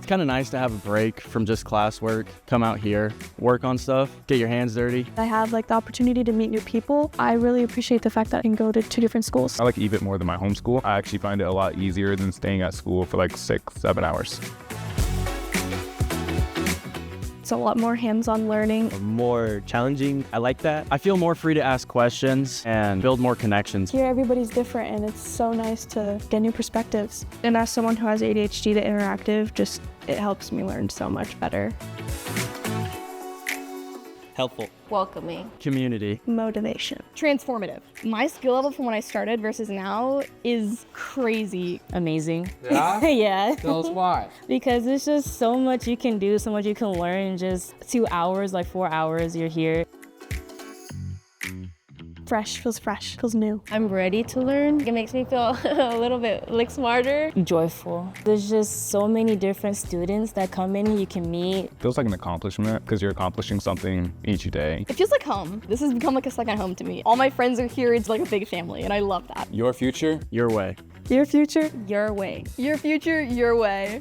It's kind of nice to have a break from just classwork, come out here, work on stuff, get your hands dirty. I have like the opportunity to meet new people. I really appreciate the fact that I can go to 2 different schools. I like evit more than my home school. I actually find it a lot easier than staying at school for like 6-7 hours. It's a lot more hands-on learning. More challenging. I like that. I feel more free to ask questions and build more connections. Here everybody's different and it's so nice to get new perspectives. And as someone who has ADHD, the interactive, it helps me learn so much better. Helpful. Welcoming. Community. Motivation. Transformative. My skill level from when I started versus now is crazy. Amazing. Yeah? Yeah. Tell us why. Because there's just so much you can do, so much you can learn in just 2 hours, like 4 hours, you're here. Fresh, feels new. I'm ready to learn. It makes me feel a little bit like smarter. Joyful. There's just so many different students that come in you can meet. Feels like an accomplishment because you're accomplishing something each day. It feels like home. This has become like a second home to me. All my friends are here. It's like a big family and I love that. Your future? Your way. Your future? Your way. Your future, your way.